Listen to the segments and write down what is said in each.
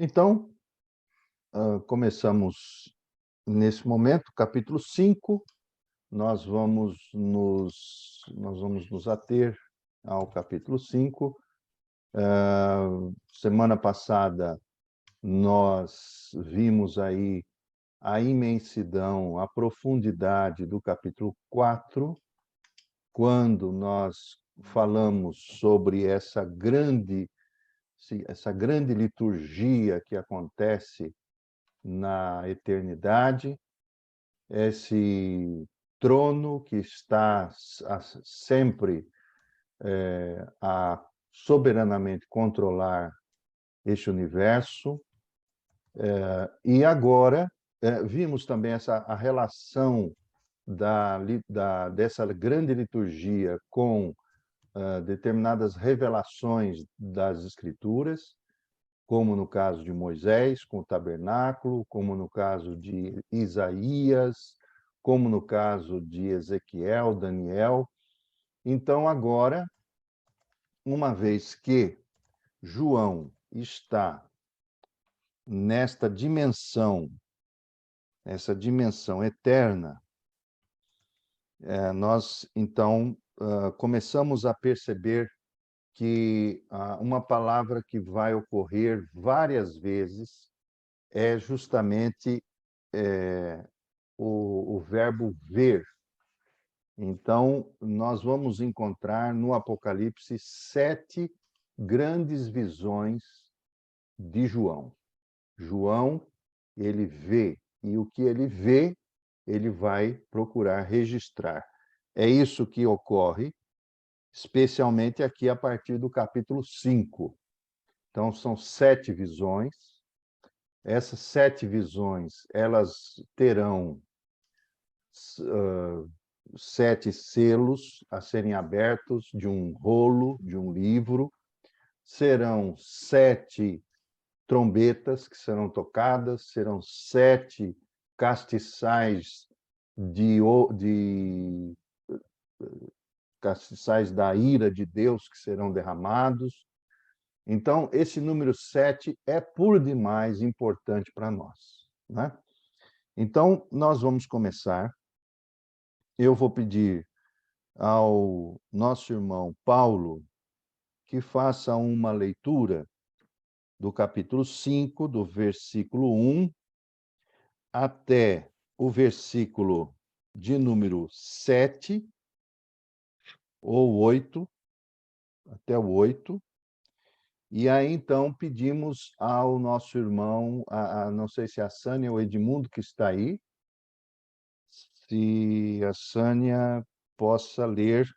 Então, começamos nesse momento, capítulo 5. Nós vamos nos ater ao capítulo 5. Semana passada, nós vimos aí a imensidão, a profundidade do capítulo 4, quando nós falamos sobre essa grande liturgia que acontece na eternidade, esse trono que está sempre a soberanamente controlar este universo. E agora vimos também a relação dessa grande liturgia com determinadas revelações das Escrituras, como no caso de Moisés, com o tabernáculo, como no caso de Isaías, como no caso de Ezequiel, Daniel. Então, agora, uma vez que João está nesta dimensão, essa dimensão eterna, nós, então, começamos a perceber que uma palavra que vai ocorrer várias vezes é justamente o verbo ver. Então, nós vamos encontrar no Apocalipse 7 grandes visões de João. João, ele vê, e o que ele vê, ele vai procurar registrar. É isso que ocorre, especialmente aqui a partir do capítulo 5. Então, são 7 visões. Essas 7 visões, elas terão 7 selos a serem abertos de um rolo, de um livro. Serão 7 trombetas que serão tocadas, serão 7 castiçais castiçais da ira de Deus que serão derramados. Então, esse número 7 é por demais importante para nós, né? Então, nós vamos começar. Eu vou pedir ao nosso irmão Paulo que faça uma leitura do capítulo 5, do versículo 1 até o versículo de número 7 ou 8, até o 8. E aí, então, pedimos ao nosso irmão, não sei se é a Sânia ou o Edmundo que está aí, se a Sânia possa ler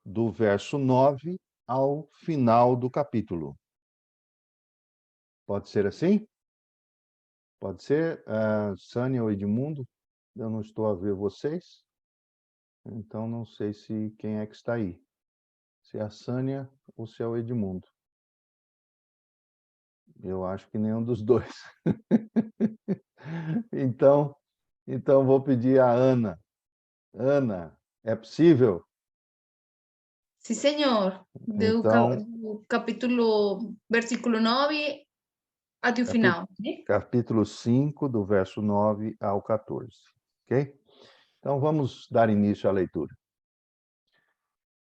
do verso 9 ao final do capítulo. Pode ser assim? Pode ser, Sânia ou Edmundo? Eu não estou a ver vocês, então não sei se quem é que está aí. Se é a Sânia ou se é o Edmundo. Eu acho que nenhum dos dois. Então vou pedir a Ana. Ana, é possível? Sí, senhor. Do Então, capítulo, versículo 9 até o final. Né? capítulo 5, do verso 9 ao 14. Ok? Então, vamos dar início à leitura.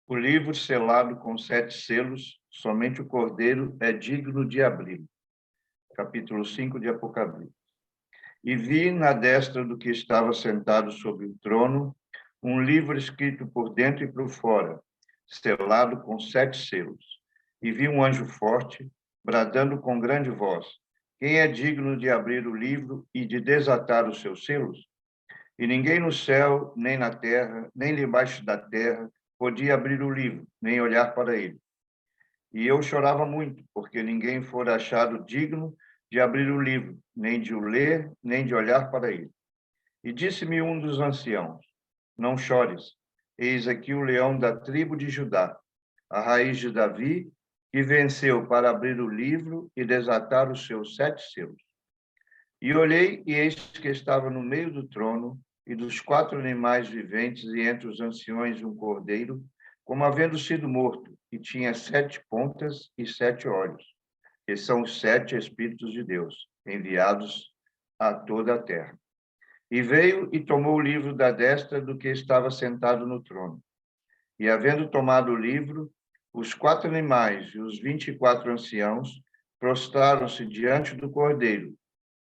O livro selado com 7 selos, somente o Cordeiro é digno de abri-lo. Capítulo 5 de Apocalipse. E vi na destra do que estava sentado sobre o trono um livro escrito por dentro e por fora, selado com 7 selos. E vi um anjo forte, bradando com grande voz: quem é digno de abrir o livro e de desatar os seus selos? E ninguém no céu, nem na terra, nem debaixo da terra, podia abrir o livro, nem olhar para ele. E eu chorava muito, porque ninguém fora achado digno de abrir o livro, nem de o ler, nem de olhar para ele. E disse-me um dos anciãos: não chores, eis aqui o leão da tribo de Judá, a raiz de Davi, que venceu para abrir o livro e desatar os seus 7 selos. E olhei, e eis que estava no meio do trono e dos 4 animais viventes, e entre os anciões um cordeiro, como havendo sido morto, e tinha 7 pontas e 7 olhos. que são os 7 Espíritos de Deus, enviados a toda a terra. E veio e tomou o livro da destra do que estava sentado no trono. E, havendo tomado o livro, os 4 animais e os 24 anciãos prostraram-se diante do Cordeiro,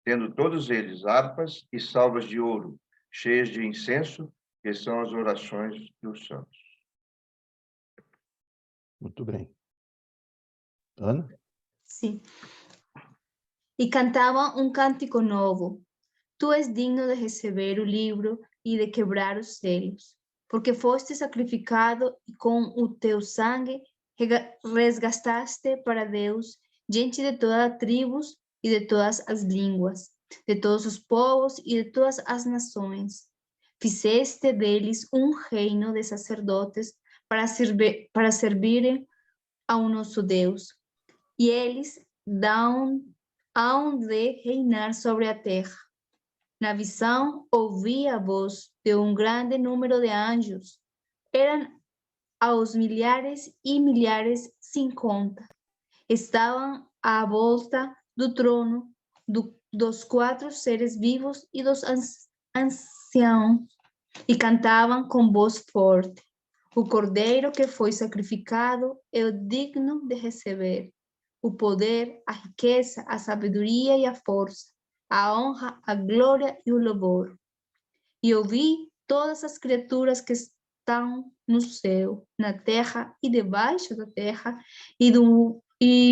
tendo todos eles harpas e salvas de ouro, cheias de incenso, que são as orações dos santos. Muito bem. Ana? Sim. E cantavam um cântico novo. Tu és digno de receber o livro e de quebrar os selos, porque foste sacrificado e com o teu sangue resgataste para Deus gente de todas as tribos e de todas as línguas, de todos os povos e de todas as nações. Fizeste deles um reino de sacerdotes para servirem ao nosso Deus, e eles hão de reinar sobre a terra. Na visão, ouvi a voz de um grande número de anjos. Eram aos milhares e milhares sem conta. Estavam à volta do trono, dos 4 seres vivos e dos anciãos, e cantavam com voz forte: o cordeiro que foi sacrificado é o digno de receber o poder, a riqueza, a sabedoria e a força, a honra, a glória e o louvor. E ouvi todas as criaturas que estão no céu, na terra e debaixo da terra, e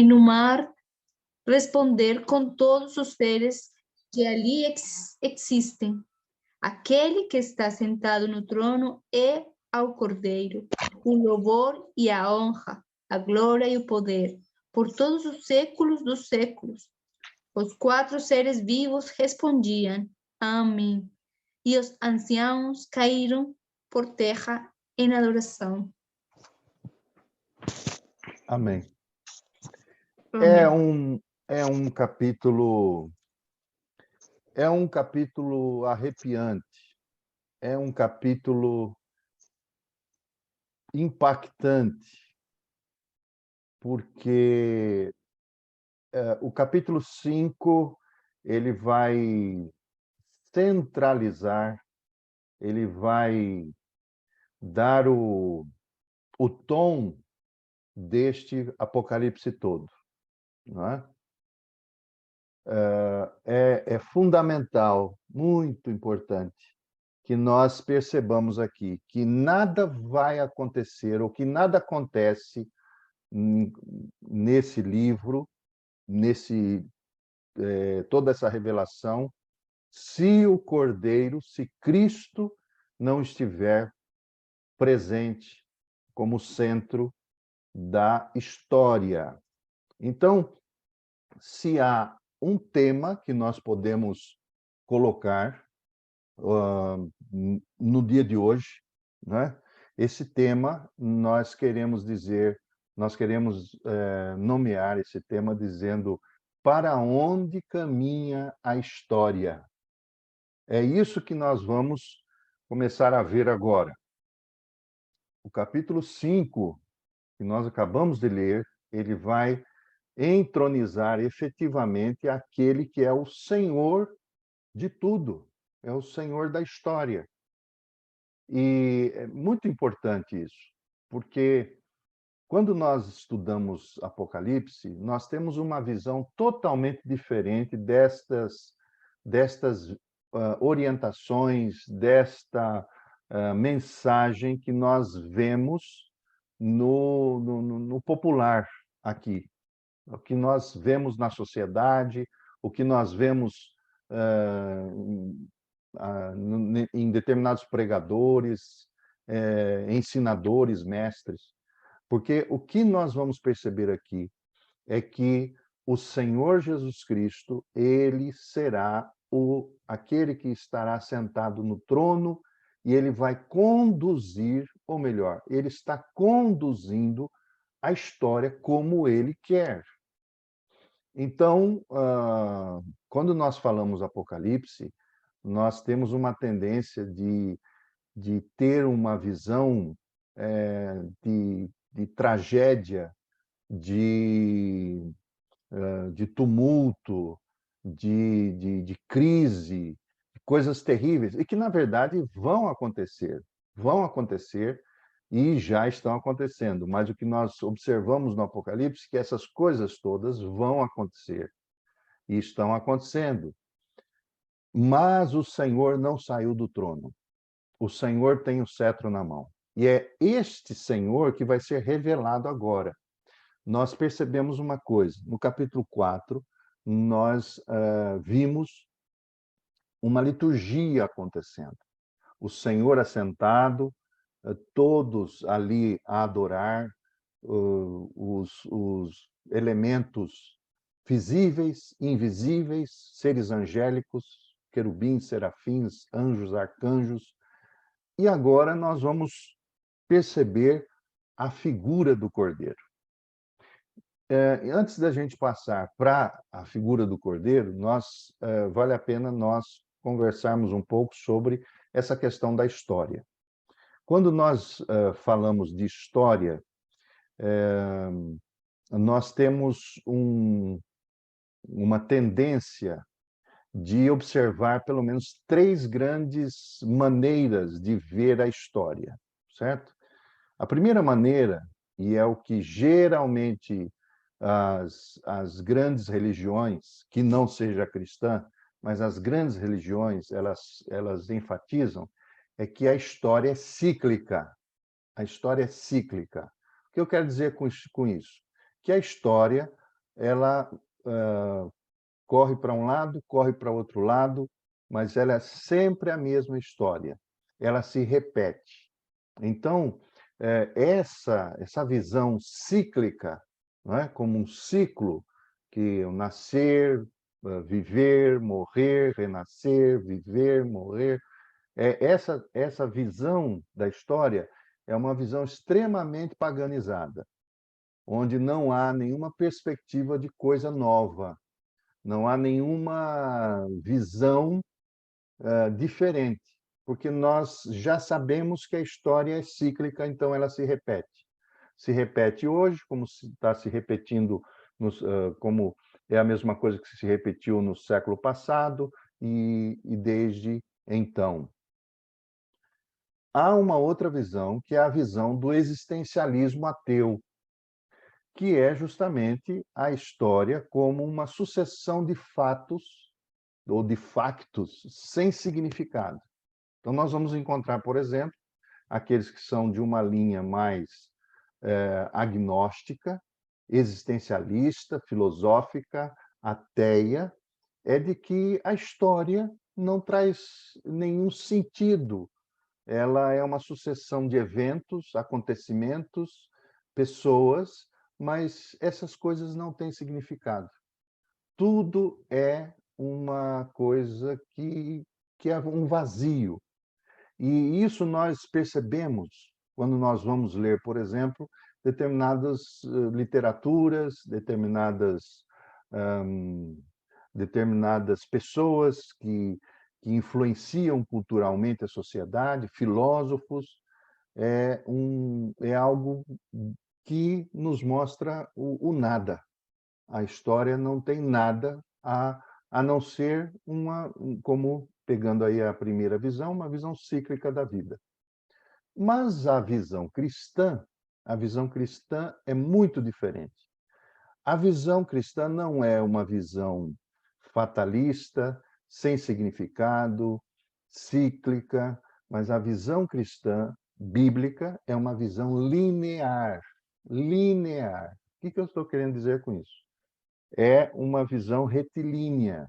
no mar, responder com todos os seres que ali existem. Aquele que está sentado no trono é ao Cordeiro, o louvor e a honra, a glória e o poder, por todos os séculos dos séculos. Os 4 seres vivos respondiam: Amém. E os anciãos caíram por terra em adoração. Amém. Amém. É um capítulo arrepiante, é um capítulo impactante, porque o capítulo 5 ele vai centralizar, ele vai dar o tom deste Apocalipse todo, não é? É fundamental, muito importante, que nós percebamos aqui que nada vai acontecer, ou que nada acontece nesse livro, toda essa revelação, se o Cordeiro, se Cristo não estiver presente como centro da história. Então, se há um tema que nós podemos colocar no dia de hoje, né? Esse tema nós queremos nomear esse tema dizendo: para onde caminha a história? É isso que nós vamos começar a ver agora. O capítulo 5, que nós acabamos de ler, ele vai entronizar efetivamente aquele que é o Senhor de tudo, é o Senhor da história. E é muito importante isso, porque quando nós estudamos Apocalipse, nós temos uma visão totalmente diferente destas orientações, desta mensagem que nós vemos no popular aqui. O que nós vemos na sociedade, o que nós vemos em determinados pregadores, ensinadores, mestres. Porque o que nós vamos perceber aqui é que o Senhor Jesus Cristo, ele será aquele que estará sentado no trono e ele vai conduzir, ou melhor, ele está conduzindo a história como ele quer. Então, quando nós falamos Apocalipse, nós temos uma tendência de ter uma visão de tragédia, de de tumulto, de crise, de coisas terríveis, e que, na verdade, vão acontecer e já estão acontecendo. Mas o que nós observamos no Apocalipse é que essas coisas todas vão acontecer e estão acontecendo. Mas o Senhor não saiu do trono. O Senhor tem o cetro na mão. E é este Senhor que vai ser revelado agora. Nós percebemos uma coisa. No capítulo 4, nós vimos uma liturgia acontecendo. O Senhor assentado, todos ali a adorar, os elementos visíveis, invisíveis, seres angélicos, querubins, serafins, anjos, arcanjos. E agora nós vamos perceber a figura do Cordeiro. Antes da gente passar para a figura do Cordeiro, vale a pena nós conversarmos um pouco sobre essa questão da história. Quando nós falamos de história, nós temos uma tendência de observar pelo menos 3 grandes maneiras de ver a história, certo? A primeira maneira, e é o que geralmente as grandes religiões, que não seja cristã, mas as grandes religiões, elas enfatizam, é que a história é cíclica. A história é cíclica. O que eu quero dizer com isso? Que a história, ela corre para um lado, corre para outro lado, mas ela é sempre a mesma história. Ela se repete. Então, essa visão cíclica, não é? Como um ciclo, que o nascer, viver, morrer, renascer, viver, morrer, essa visão da história é uma visão extremamente paganizada, onde não há nenhuma perspectiva de coisa nova, não há nenhuma visão diferente, porque nós já sabemos que a história é cíclica, então ela se repete. Se repete hoje, como está se repetindo, como é a mesma coisa que se repetiu no século passado e desde então. Há uma outra visão, que é a visão do existencialismo ateu, que é justamente a história como uma sucessão de fatos ou de factos sem significado. Então, nós vamos encontrar, por exemplo, aqueles que são de uma linha mais agnóstica, existencialista, filosófica, ateia, é de que a história não traz nenhum sentido. Ela é uma sucessão de eventos, acontecimentos, pessoas, mas essas coisas não têm significado. Tudo é uma coisa que é um vazio. E isso nós percebemos quando nós vamos ler, por exemplo, determinadas literaturas, determinadas pessoas que influenciam culturalmente a sociedade, filósofos, é algo que nos mostra o nada. A história não tem nada a não ser como, pegando aí a primeira visão, uma visão cíclica da vida. Mas a visão cristã é muito diferente. A visão cristã não é uma visão fatalista, sem significado, cíclica, mas a visão cristã, bíblica, é uma visão linear. Linear. O que eu estou querendo dizer com isso? É uma visão retilínea,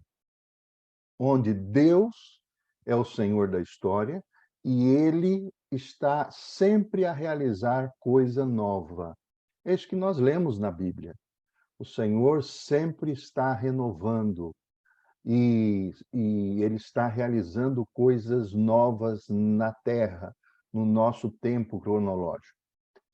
onde Deus é o Senhor da história e Ele está sempre a realizar coisa nova. É isso que nós lemos na Bíblia. O Senhor sempre está renovando e Ele está realizando coisas novas na Terra, no nosso tempo cronológico.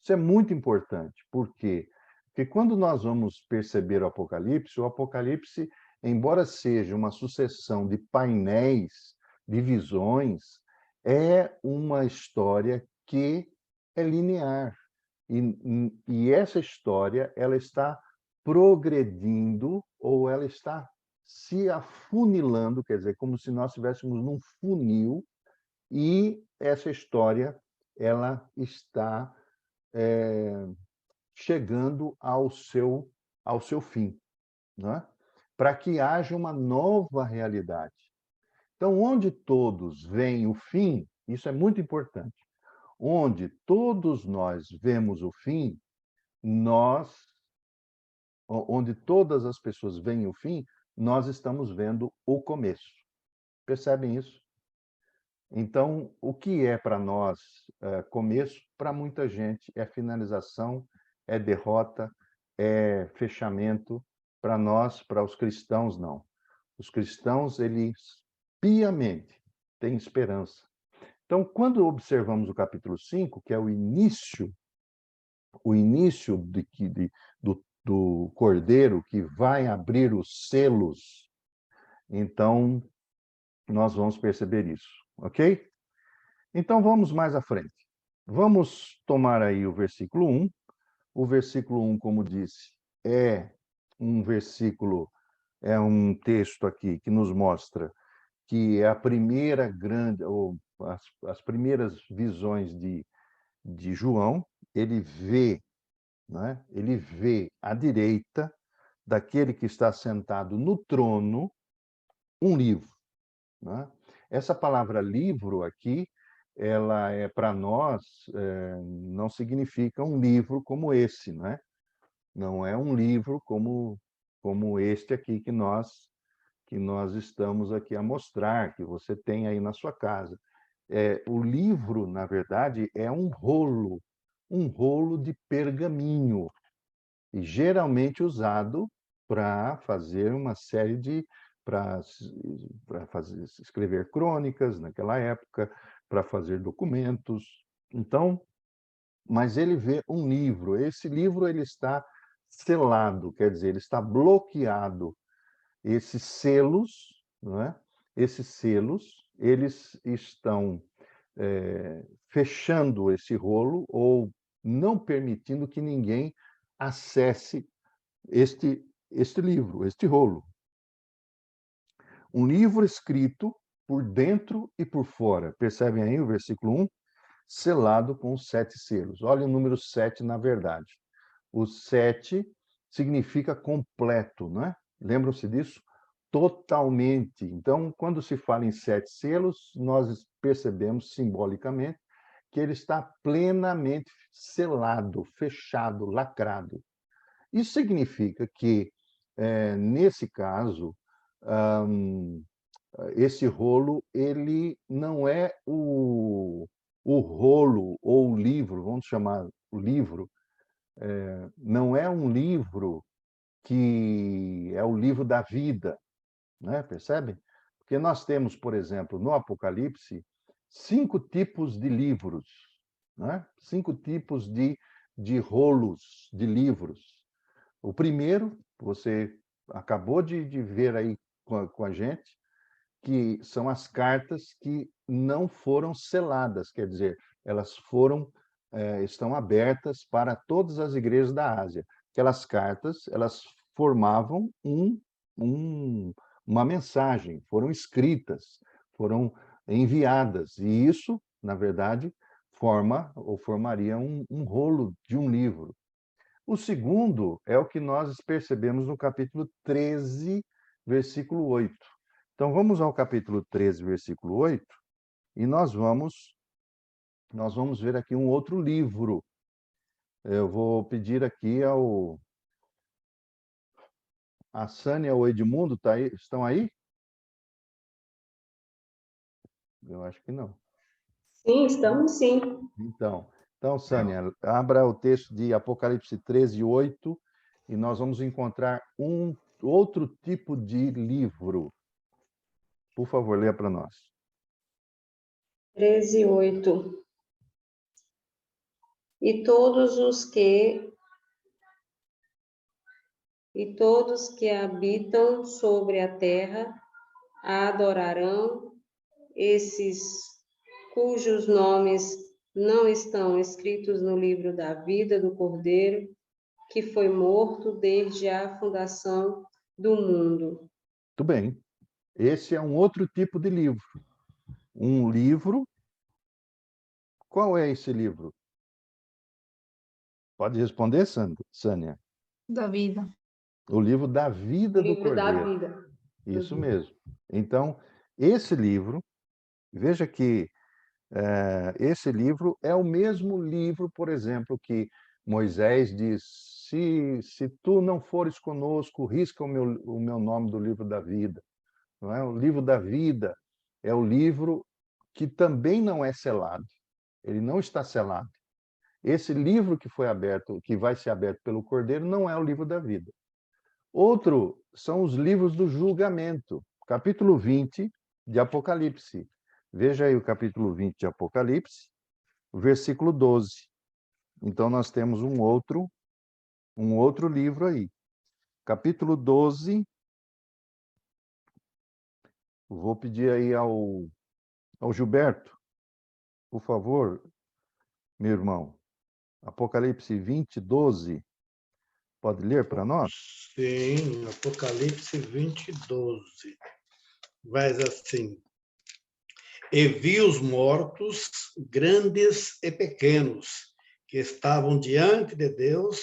Isso é muito importante. Por quê? Porque quando nós vamos perceber o Apocalipse, embora seja uma sucessão de painéis, de visões, é uma história que é linear. E essa história ela está progredindo ou ela está se afunilando, quer dizer, como se nós estivéssemos num funil, e essa história ela está chegando ao seu fim, né? Para que haja uma nova realidade. Então, onde todos veem o fim, isso é muito importante. Onde todos nós vemos o fim, onde todas as pessoas veem o fim, nós estamos vendo o começo. Percebem isso? Então, o que é para nós começo, para muita gente é finalização, é derrota, é fechamento. Para nós, para os cristãos, não. Os cristãos, eles piamente têm esperança. Então, quando observamos o capítulo 5, que é o início do Cordeiro que vai abrir os selos, então nós vamos perceber isso, ok? Então vamos mais à frente. Vamos tomar aí o versículo 1. O versículo 1, como disse, é um texto aqui que nos mostra que é a primeira grande, ou as primeiras visões de João. Ele vê, né? Ele vê à direita daquele que está sentado no trono um livro, né? Essa palavra livro aqui, ela é para nós, não significa um livro como esse, né? Não é um livro como este aqui que nós estamos aqui a mostrar, que você tem aí na sua casa. O livro, na verdade, é um rolo de pergaminho, e geralmente usado para fazer uma série de para escrever crônicas naquela época, para fazer documentos. Então, mas ele vê um livro. Esse livro ele está selado, quer dizer, ele está bloqueado. Esses selos, não é? Esses selos, eles estão fechando esse rolo ou não permitindo que ninguém acesse este livro, este rolo. Um livro escrito por dentro e por fora. Percebem aí o versículo 1? Selado com 7 selos. Olha o número 7, na verdade. O 7 significa completo, não é? Lembram-se disso? Totalmente. Então, quando se fala em 7 selos, nós percebemos simbolicamente que ele está plenamente selado, fechado, lacrado. Isso significa que, nesse caso, esse rolo ele não é o rolo ou o livro, vamos chamar o livro, não é um livro que é o livro da vida, né? Percebem? Porque nós temos, por exemplo, no Apocalipse, 5 tipos de livros, né? 5 tipos de rolos de livros. O primeiro, você acabou de ver aí com a gente, que são as cartas que não foram seladas, quer dizer, elas estão abertas para todas as igrejas da Ásia. Aquelas cartas, elas formavam uma mensagem, foram escritas, foram enviadas, e isso, na verdade, formaria um rolo de um livro. O segundo é o que nós percebemos no capítulo 13, versículo 8. Então, vamos ao capítulo 13, versículo 8, e nós vamos ver aqui um outro livro. Eu vou pedir aqui a Sânia ou o Edmundo, estão aí? Eu acho que não. Sim, estamos sim. Então, Sânia, abra o texto de Apocalipse 13, 8, e nós vamos encontrar um outro tipo de livro. Por favor, leia para nós. 13, 8. E todos que habitam sobre a terra a adorarão, esses cujos nomes não estão escritos no livro da vida do Cordeiro, que foi morto desde a fundação do mundo. Muito bem. Esse é um outro tipo de livro. Um livro. Qual é esse livro? Pode responder, Sânia? Da vida. O livro da O vida do livro da Cordeiro. vida. Isso Uhum. mesmo. Então, esse livro, veja que esse livro é o mesmo livro, por exemplo, que Moisés diz: se tu não fores conosco, risca o meu nome do livro da vida. Não é? O livro da vida é o livro que também não é selado. Ele não está selado. Esse livro que foi aberto, que vai ser aberto pelo Cordeiro, não é o livro da vida. Outro são os livros do julgamento, capítulo 20 de Apocalipse. Veja aí o capítulo 20 de Apocalipse, o versículo 12. Então, nós temos um outro livro aí. Capítulo 12. Vou pedir aí ao Gilberto, por favor, meu irmão. Apocalipse 20, 12. Pode ler para nós? Sim, Apocalipse 20, 12. Vai assim: E vi os mortos, grandes e pequenos, que estavam diante de Deus,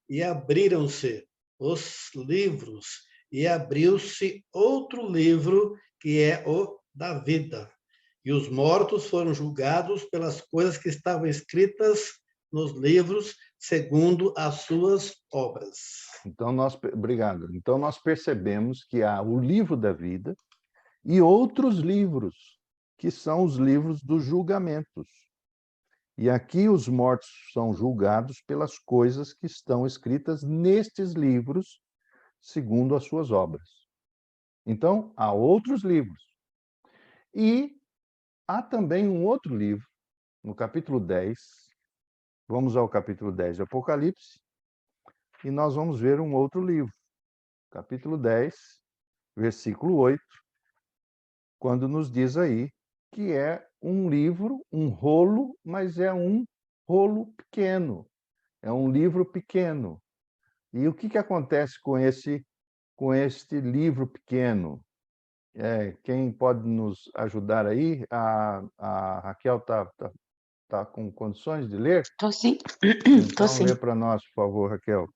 e abriram-se os livros, e abriu-se outro livro, que é o da vida. E os mortos foram julgados pelas coisas que estavam escritas nos livros, segundo as suas obras. Então, obrigado. Então, nós percebemos que há o livro da vida e outros livros, que são os livros dos julgamentos. E aqui os mortos são julgados pelas coisas que estão escritas nestes livros, segundo as suas obras. Então, há outros livros. E há também um outro livro, no capítulo 10. Vamos ao capítulo 10 de Apocalipse, e nós vamos ver um outro livro. Capítulo 10, versículo 8, quando nos diz aí que é um livro, um rolo, mas é um rolo pequeno. É um livro pequeno. E o que acontece com este livro pequeno? Quem pode nos ajudar aí? A Raquel está com condições de ler? Tô sim. Tô Então, sim. lê para nós, por favor, Raquel.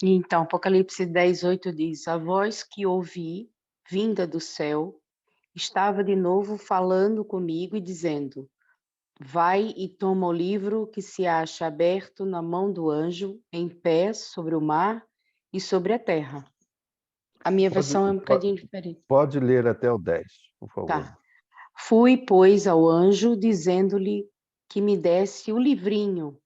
Então, Apocalipse 10, 8 diz: A voz que ouvi, vinda do céu, estava de novo falando comigo e dizendo: Vai e toma o livro que se acha aberto na mão do anjo, em pé sobre o mar e sobre a terra. A minha versão é um bocadinho diferente. Pode ler até o 10, por favor. Tá. Fui, pois, ao anjo, dizendo-lhe que me desse o livrinho.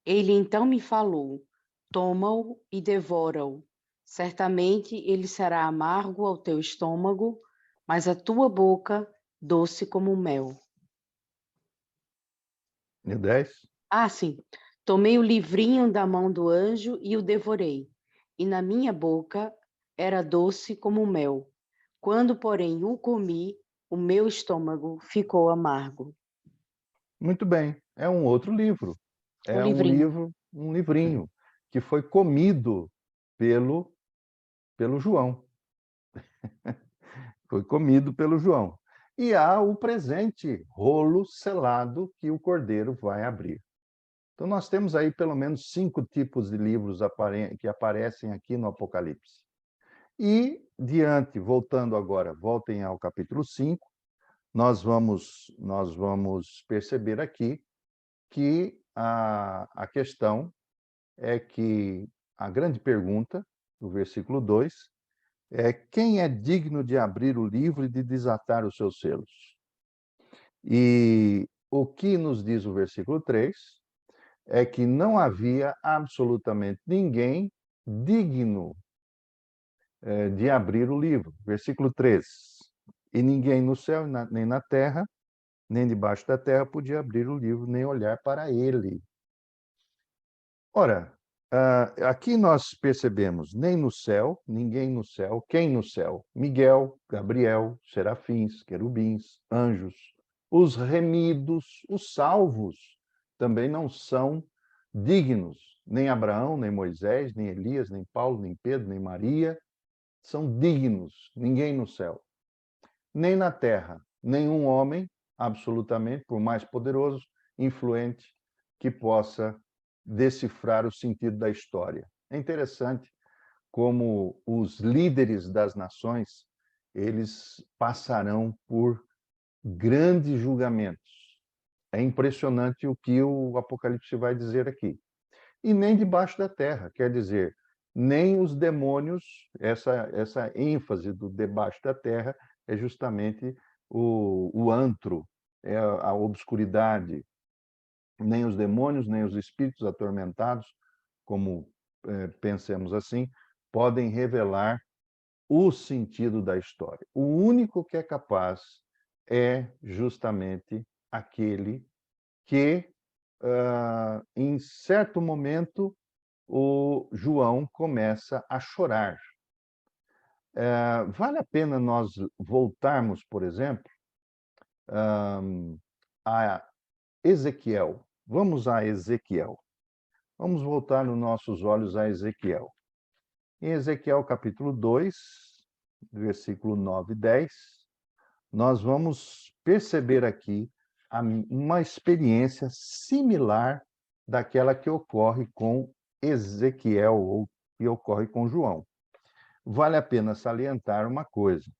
Ele então me falou: Toma-o e devora-o. Certamente ele será amargo ao teu estômago, mas a tua boca doce como mel. E o 10? Ah, sim. Tomei o livrinho da mão do anjo e o devorei. E na minha boca era doce como mel. Quando, porém, o comi, o meu estômago ficou amargo. Muito bem. É um outro livro. O É um livrinho. livro, um livrinho, que foi comido pelo João. Foi comido pelo João. E há o presente rolo selado que o Cordeiro vai abrir. Então, nós temos aí pelo menos 5 tipos de livros que aparecem aqui no Apocalipse. E, voltando agora, voltem ao capítulo 5, nós vamos perceber aqui que a questão é que a grande pergunta, do versículo 2, é: quem é digno de abrir o livro e de desatar os seus selos? E o que nos diz o versículo 3 é que não havia absolutamente ninguém digno de abrir o livro. Versículo 3. E ninguém no céu, nem na terra, nem debaixo da terra podia abrir o livro, nem olhar para ele. Ora, aqui nós percebemos nem no céu, ninguém no céu. Quem no céu? Miguel, Gabriel, serafins, querubins, anjos. Os remidos, os salvos, também não são dignos nem Abraão, nem Moisés, nem Elias, nem Paulo, nem Pedro, nem Maria são dignos, ninguém no céu, nem na terra, nenhum homem, absolutamente, por mais poderoso, influente, que possa decifrar o sentido da história. É interessante como os líderes das nações, eles passarão por grandes julgamentos. É impressionante o que o Apocalipse vai dizer aqui. E nem debaixo da terra, quer dizer, nem os demônios, essa ênfase do debaixo da terra é justamente o antro, é a obscuridade. Nem os demônios, nem os espíritos atormentados, como pensemos assim, podem revelar o sentido da história. O único que é capaz é justamente aquele que, em certo momento, o João começa a chorar. Vale a pena nós voltarmos, por exemplo, a Ezequiel. Vamos a Ezequiel. Vamos voltar os nossos olhos a Ezequiel. Em Ezequiel capítulo 2, versículo 9 e 10, nós vamos perceber aqui uma experiência similar daquela que ocorre com Ezequiel ou que ocorre com João. Vale a pena salientar uma coisa.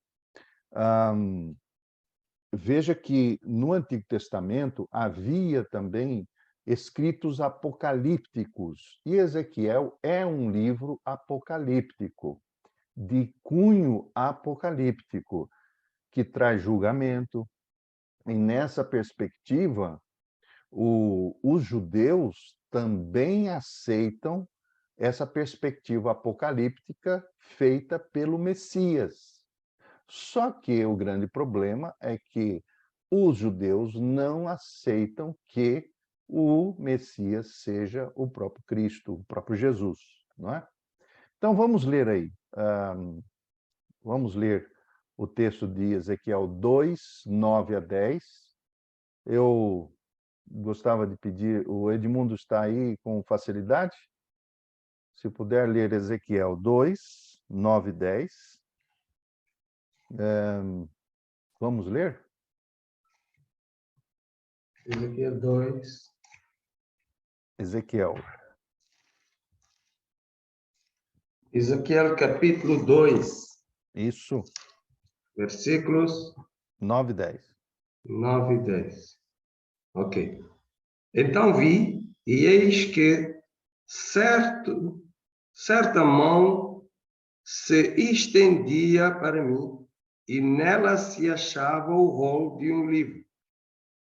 Veja que no Antigo Testamento havia também escritos apocalípticos, e Ezequiel é um livro apocalíptico, de cunho apocalíptico, que traz julgamento. E nessa perspectiva, os judeus também aceitam essa perspectiva apocalíptica feita pelo Messias. Só que o grande problema é que os judeus não aceitam que o Messias seja o próprio Cristo, o próprio Jesus, não é? Então vamos ler aí, vamos ler o texto de Ezequiel 2, 9 a 10. Eu gostava de pedir, o Edmundo está aí com facilidade? Se puder ler Ezequiel 2, 9 e 10. Vamos ler? Ezequiel 2. Ezequiel. Ezequiel capítulo 2, Isso, versículos 9 e 10. 9 e 10. Ok. Então vi, e eis que certa mão se estendia para mim, e nela se achava o rolo de um livro,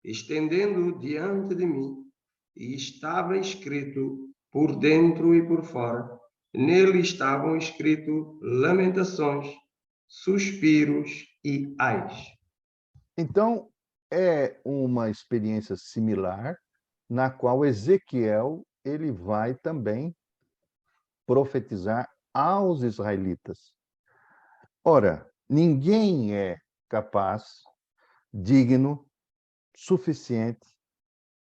estendendo-o diante de mim, e estava escrito por dentro e por fora. Nele estavam escritos lamentações, suspiros e ais. Então, é uma experiência similar na qual Ezequiel ele vai também profetizar aos israelitas. Ora, ninguém é capaz, digno, suficiente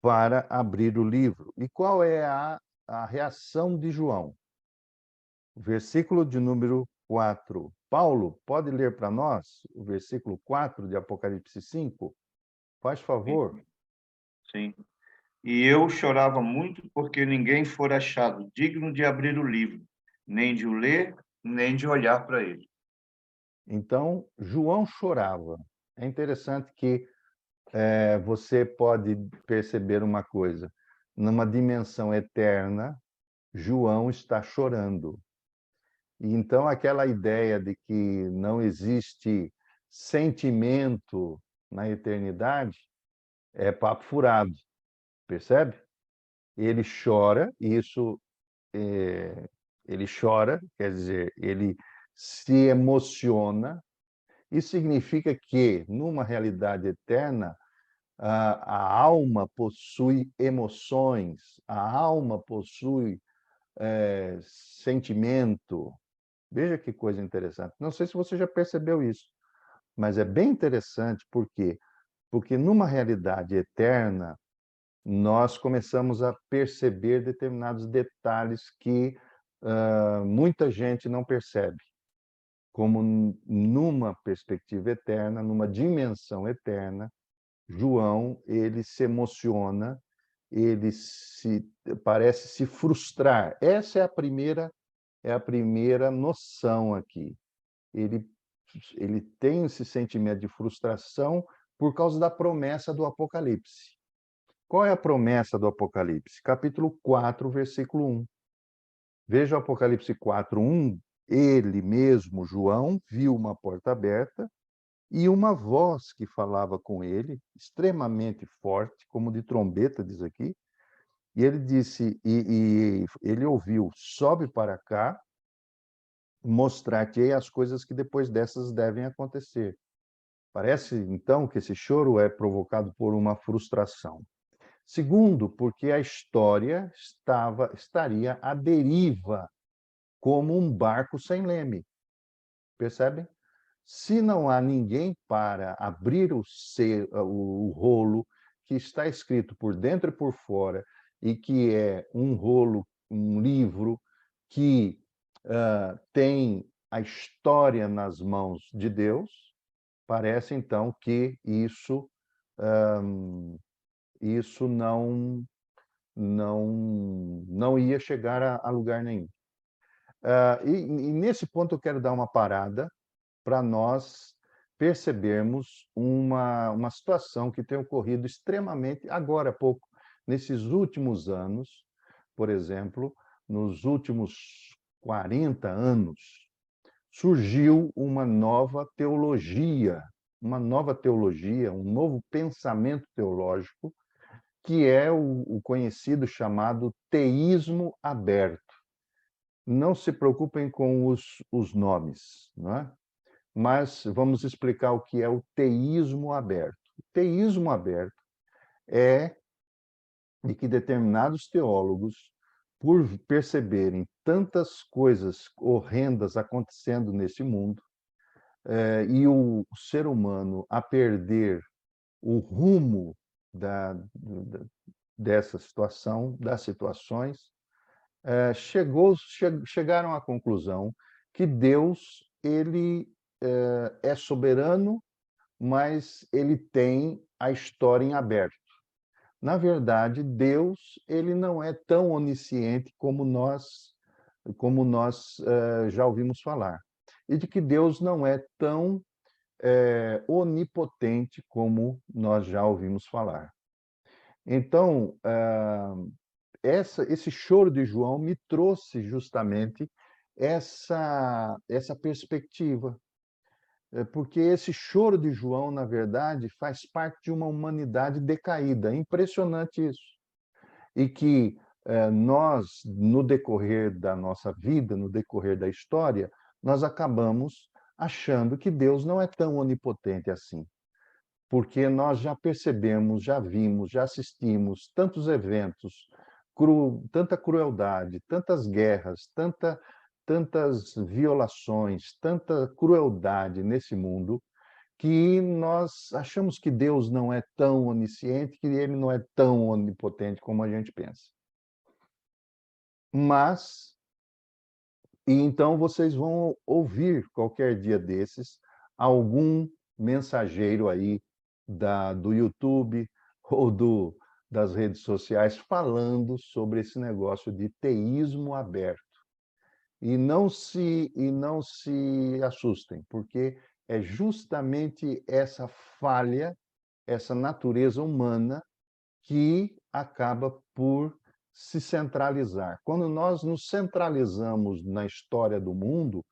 para abrir o livro. E qual é a reação de João? Versículo de número 4. Paulo, pode ler para nós o versículo 4 de Apocalipse 5? Faz favor. Sim. E eu chorava muito porque ninguém fora achado digno de abrir o livro, nem de o ler, nem de olhar para ele. Então, João chorava. É interessante que você pode perceber uma coisa. Numa dimensão eterna, João está chorando. E então, aquela ideia de que não existe sentimento na eternidade é papo furado, percebe? Ele chora, ele chora, quer dizer, ele se emociona. Isso significa que, numa realidade eterna, a alma possui emoções, a alma possui sentimento. Veja que coisa interessante. Não sei se você já percebeu isso, mas é bem interessante, por quê? Porque numa realidade eterna, nós começamos a perceber determinados detalhes que muita gente não percebe, como numa perspectiva eterna, numa dimensão eterna, João, ele se emociona, ele parece se frustrar. Essa é a primeira noção aqui. Ele tem esse sentimento de frustração por causa da promessa do Apocalipse. Qual é a promessa do Apocalipse? Capítulo 4, versículo 1. Veja o Apocalipse 4, 1. Ele mesmo, João, viu uma porta aberta e uma voz que falava com ele, extremamente forte, como de trombeta, diz aqui, e ele disse, e ele ouviu, sobe para cá, mostrar-te as coisas que depois dessas devem acontecer. Parece, então, que esse choro é provocado por uma frustração. Segundo, porque a história estaria à deriva, como um barco sem leme. Percebem? Se não há ninguém para abrir o rolo que está escrito por dentro e por fora, e que é um rolo, um livro que tem a história nas mãos de Deus, parece então que isso não ia chegar a lugar nenhum. E nesse ponto eu quero dar uma parada para nós percebermos uma situação que tem ocorrido extremamente agora há pouco, nesses últimos anos, por exemplo, nos últimos 40 anos, surgiu uma nova teologia, um novo pensamento teológico, que é o conhecido chamado teísmo aberto. Não se preocupem com os nomes, não é? Mas vamos explicar o que é o teísmo aberto. O teísmo aberto é de que determinados teólogos, por perceberem tantas coisas horrendas acontecendo nesse mundo, e o ser humano a perder o rumo dessa situação, das situações, chegaram à conclusão que Deus ele é soberano, mas ele tem a história em aberto. Na verdade, Deus ele não é tão onisciente como nós já ouvimos falar. E de que Deus não é tão onipotente como nós já ouvimos falar. Então, esse choro de João me trouxe justamente essa perspectiva, porque esse choro de João, na verdade, faz parte de uma humanidade decaída. É impressionante isso. E que nós, no decorrer da nossa vida, no decorrer da história, nós acabamos achando que Deus não é tão onipotente assim. Porque nós já percebemos, já vimos, já assistimos tantos eventos, tanta crueldade, tantas guerras, tantas violações, tanta crueldade nesse mundo, que nós achamos que Deus não é tão onisciente, que ele não é tão onipotente como a gente pensa. Mas, e então vocês vão ouvir qualquer dia desses algum mensageiro aí do YouTube ou das redes sociais falando sobre esse negócio de teísmo aberto. E não se assustem, porque é justamente essa falha, essa natureza humana que acaba por se centralizar. Quando nós nos centralizamos na história do mundo,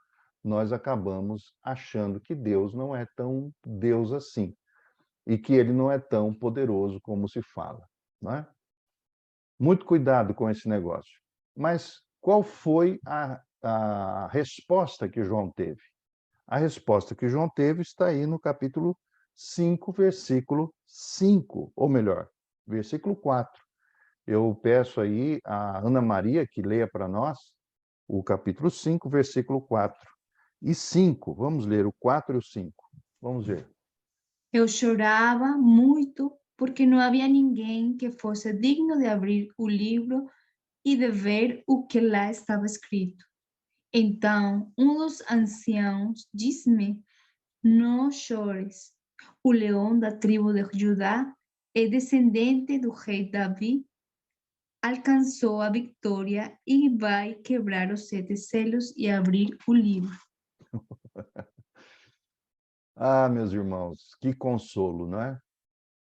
nós acabamos achando que Deus não é tão Deus assim, e que ele não é tão poderoso como se fala, não é? Muito cuidado com esse negócio. Mas qual foi a resposta que João teve? A resposta que João teve está aí no capítulo 5, versículo 5, ou melhor, versículo 4. Eu peço aí a Ana Maria que leia para nós o capítulo 5, versículo 4 e 5. Vamos ler o 4 e o 5. Vamos ver. Eu chorava muito porque não havia ninguém que fosse digno de abrir o livro e de ver o que lá estava escrito. Então, dos anciãos disse-me: não chores. O leão da tribo de Judá é descendente do rei Davi, alcançou a vitória e vai quebrar os 7 selos e abrir o livro. Ah, meus irmãos, que consolo, não é?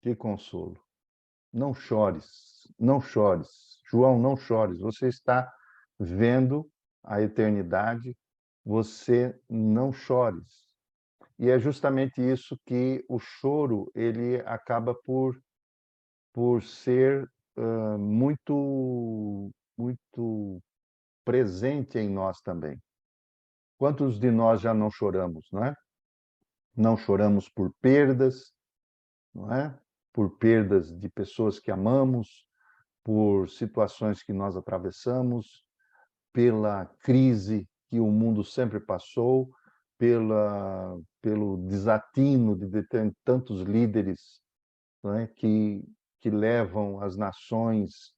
Que consolo. Não chores, não chores. João, não chores. Você está vendo a eternidade, você não chores. E é justamente isso que o choro ele acaba por ser muito presente em nós também. Quantos de nós já não choramos, não é? Não choramos por perdas, não é? Por perdas de pessoas que amamos, por situações que nós atravessamos, pela crise que o mundo sempre passou, pelo desatino de ter tantos líderes, não é? que levam as nações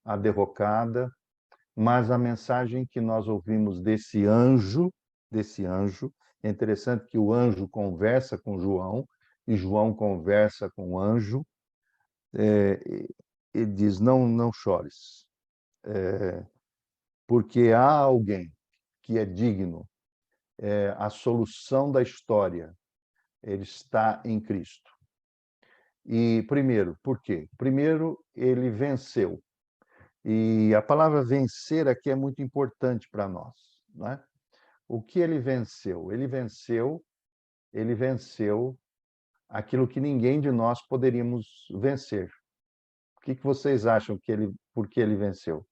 à derrocada, mas a mensagem que nós ouvimos desse anjo, é interessante que o anjo conversa com João, e João conversa com o anjo, ele diz, não chores, porque há alguém que é digno, a solução da história, ele está em Cristo. E primeiro, por quê? Primeiro, ele venceu. E a palavra vencer aqui é muito importante para nós, não é? O que ele venceu? Ele venceu aquilo que ninguém de nós poderíamos vencer. O que vocês acham por que ele venceu?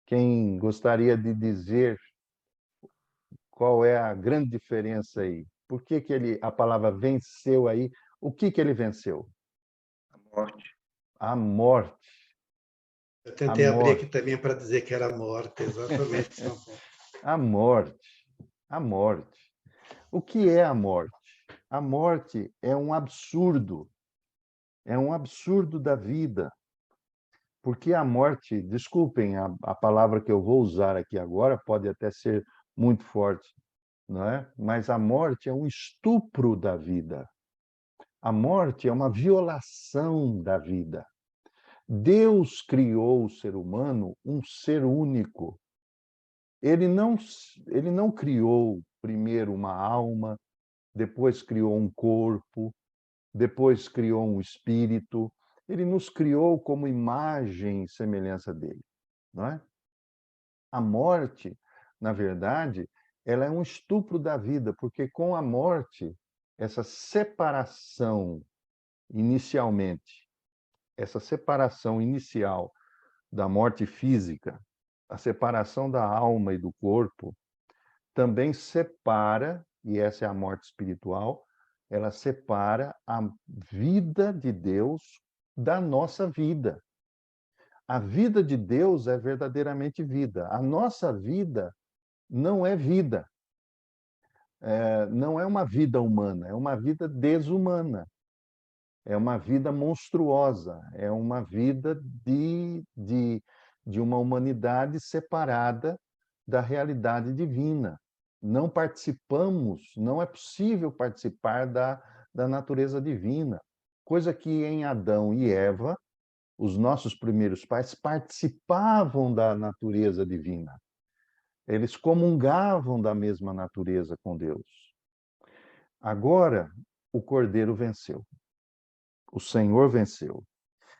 Quem gostaria de dizer qual é a grande diferença aí? Por que a palavra venceu aí? O que ele venceu? A morte. A morte. Eu tentei abrir aqui também para dizer que era a morte, exatamente. A morte. A morte. O que é a morte? A morte é um absurdo da vida. Porque a morte, desculpem a palavra que eu vou usar aqui agora, pode até ser muito forte, não é? Mas a morte é um estupro da vida. A morte é uma violação da vida. Deus criou o ser humano um ser único. Ele não criou primeiro uma alma, depois criou um corpo, depois criou um espírito. Ele nos criou como imagem e semelhança dele, não é? A morte, na verdade, ela é um estupro da vida, porque com a morte, essa separação essa separação inicial da morte física, a separação da alma e do corpo, também separa, e essa é a morte espiritual, ela separa a vida de Deus da nossa vida. A vida de Deus é verdadeiramente vida. A nossa vida não é vida. Não é uma vida humana, é uma vida desumana. É uma vida monstruosa, é uma vida de uma humanidade separada da realidade divina. Não participamos, não é possível participar da natureza divina, coisa que em Adão e Eva, os nossos primeiros pais participavam da natureza divina. Eles comungavam da mesma natureza com Deus. Agora, o Cordeiro venceu. O Senhor venceu.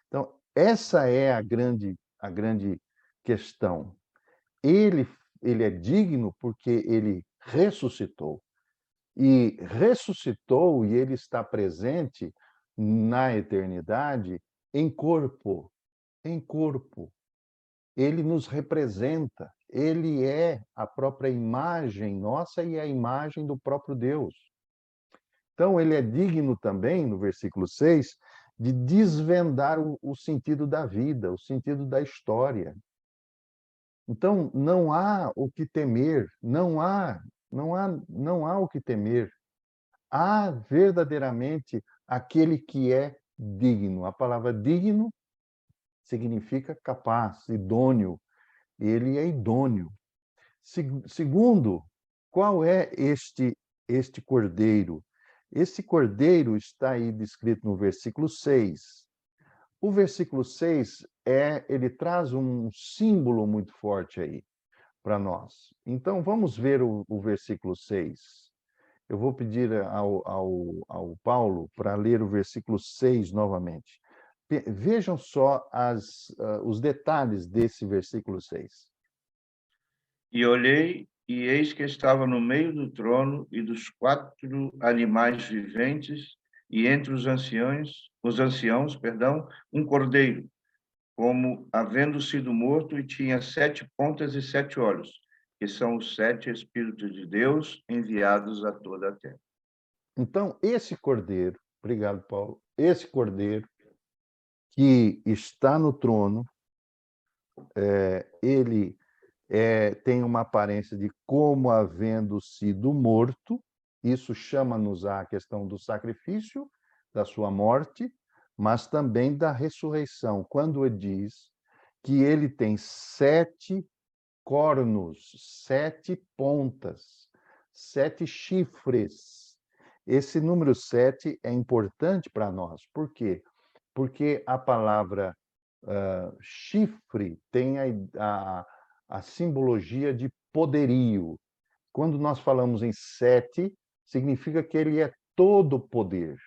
Então, essa é a grande questão. Ele é digno porque ele ressuscitou. E ressuscitou e ele está presente na eternidade em corpo. Em corpo. Ele nos representa. Ele é a própria imagem nossa e a imagem do próprio Deus. Então, ele é digno também, no versículo 6, de desvendar o sentido da vida, o sentido da história. Então, não há o que temer, não há o que temer. Há verdadeiramente aquele que é digno. A palavra digno significa capaz, idôneo. Ele é idôneo. Segundo, qual é este cordeiro? Esse cordeiro está aí descrito no versículo 6. O versículo 6 ele traz um símbolo muito forte aí para nós. Então, vamos ver o versículo 6. Eu vou pedir ao Paulo para ler o versículo 6 novamente. Vejam só os detalhes desse versículo 6. E olhei, e eis que estava no meio do trono e dos 4 animais viventes, e entre os anciãos, um cordeiro, como havendo sido morto, e tinha 7 pontas e 7 olhos, que são os 7 Espíritos de Deus enviados a toda a terra. Então, esse cordeiro, obrigado, Paulo, esse cordeiro que está no trono, ele tem uma aparência de como havendo sido morto. Isso chama-nos à questão do sacrifício, da sua morte, mas também da ressurreição, quando ele diz que ele tem 7 cornos, 7 pontas, 7 chifres. Esse número 7 é importante para nós. Por quê? Porque a palavra chifre tem a simbologia de poderio. Quando nós falamos em 7, significa que ele é todo poder.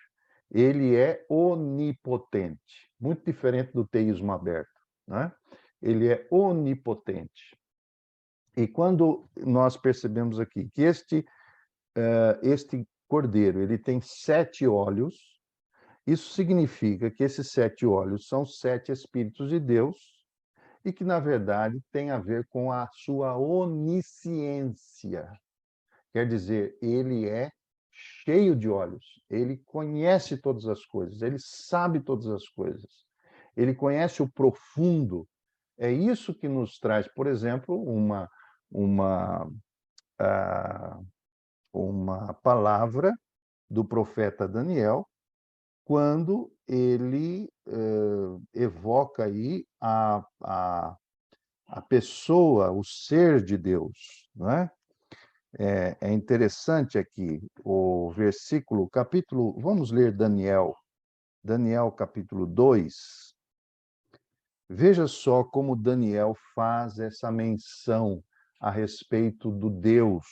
Ele é onipotente. Muito diferente do teísmo aberto, né? Ele é onipotente. E quando nós percebemos aqui que este cordeiro ele tem 7 olhos, isso significa que esses 7 olhos são 7 Espíritos de Deus e que, na verdade, tem a ver com a sua onisciência. Quer dizer, ele é cheio de olhos, ele conhece todas as coisas, ele sabe todas as coisas, ele conhece o profundo. É isso que nos traz, por exemplo, uma palavra do profeta Daniel, quando ele evoca aí a pessoa, o ser de Deus, não é? É interessante aqui o versículo, capítulo, vamos ler Daniel, capítulo 2. Veja só como Daniel faz essa menção a respeito do Deus,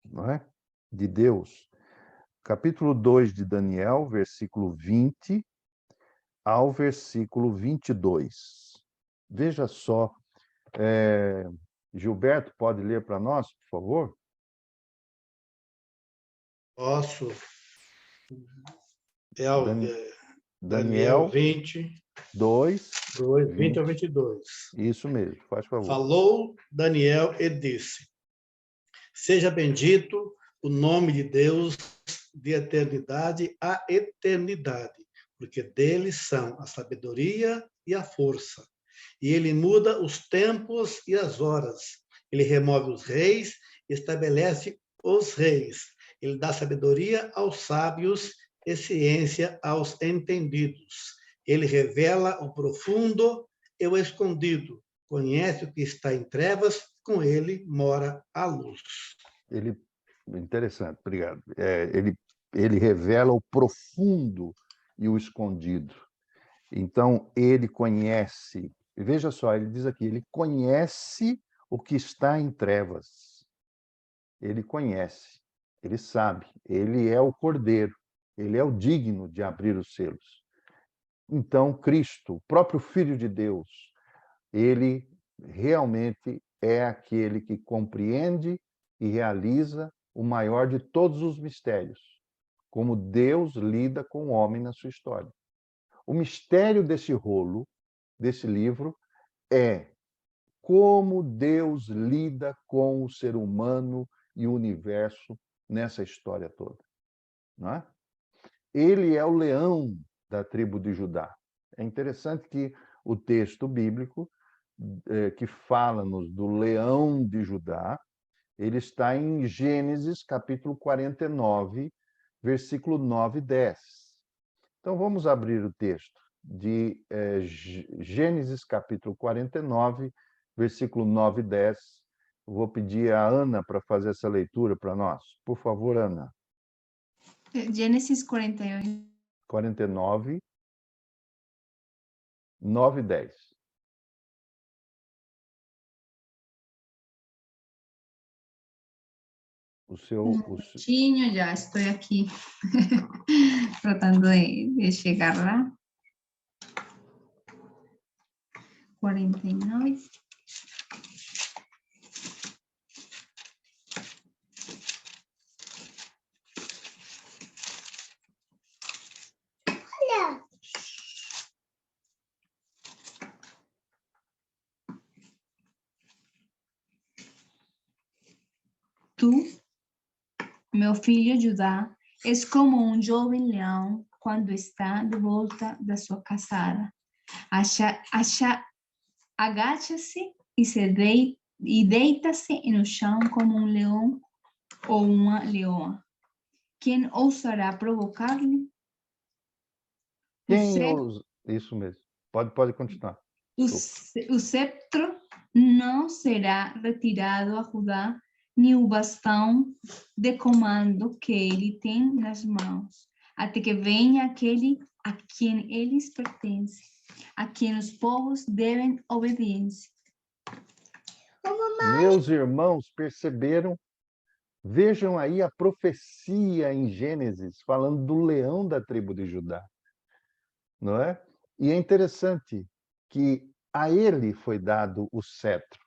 não é? De Deus. Capítulo 2 de Daniel, versículo 20 ao versículo 22. Veja só, Gilberto, pode ler para nós, por favor? Posso. Daniel 20, 2, 20 ao 22. Isso mesmo, faz favor. Falou Daniel e disse: Seja bendito o nome de Deus de eternidade a eternidade, porque dele são a sabedoria e a força. E ele muda os tempos e as horas. Ele remove os reis, estabelece os reis. Ele dá sabedoria aos sábios e ciência aos entendidos. Ele revela o profundo e o escondido. Conhece o que está em trevas, com ele mora a luz. Interessante, obrigado. Ele revela o profundo e o escondido. Então, ele conhece, veja só, ele diz aqui, ele conhece o que está em trevas. Ele conhece, ele sabe, ele é o Cordeiro, ele é o digno de abrir os selos. Então, Cristo, o próprio Filho de Deus, ele realmente é aquele que compreende e realiza o maior de todos os mistérios, como Deus lida com o homem na sua história. O mistério desse rolo, desse livro, é como Deus lida com o ser humano e o universo nessa história toda. Não é? Ele é o leão da tribo de Judá. É interessante que o texto bíblico que fala-nos do leão de Judá, ele está em Gênesis, capítulo 49, versículo 9 e 10. Então, vamos abrir o texto de Gênesis, capítulo 49, versículo 9 e 10. Eu vou pedir a Ana para fazer essa leitura para nós. Por favor, Ana. Gênesis 48. 49, 9 e 10. Minutinho, ya estoy aquí tratando de llegar lá. 49. Tu, meu filho Judá, és como um jovem leão quando está de volta da sua caçada. Agacha-se e deita-se no chão como um leão ou uma leoa. Quem ousará provocar-lhe? Isso mesmo. Pode continuar. O cetro não será retirado a Judá, nem o bastão de comando que ele tem nas mãos, até que venha aquele a quem eles pertencem, a quem os povos devem obediência. Meus irmãos perceberam? Vejam aí a profecia em Gênesis, falando do leão da tribo de Judá. Não é? E é interessante que a ele foi dado o cetro.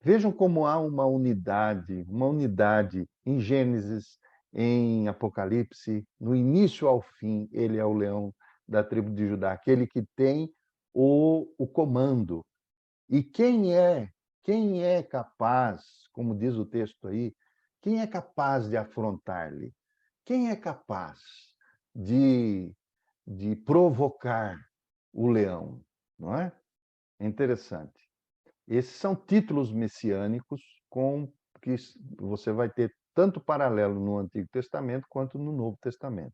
Vejam como há uma unidade em Gênesis, em Apocalipse, no início ao fim, ele é o leão da tribo de Judá, aquele que tem o comando. E quem é capaz, como diz o texto aí, quem é capaz de afrontar-lhe? Quem é capaz de provocar o leão? Não é? É interessante. Esses são títulos messiânicos com que você vai ter tanto paralelo no Antigo Testamento quanto no Novo Testamento.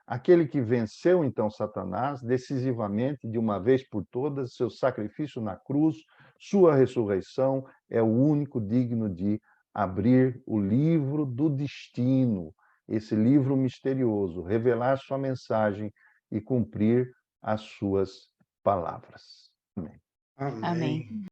Aquele que venceu, então, Satanás, decisivamente, de uma vez por todas, seu sacrifício na cruz, sua ressurreição, é o único digno de abrir o livro do destino, esse livro misterioso, revelar sua mensagem e cumprir as suas palavras. Amém. Amém.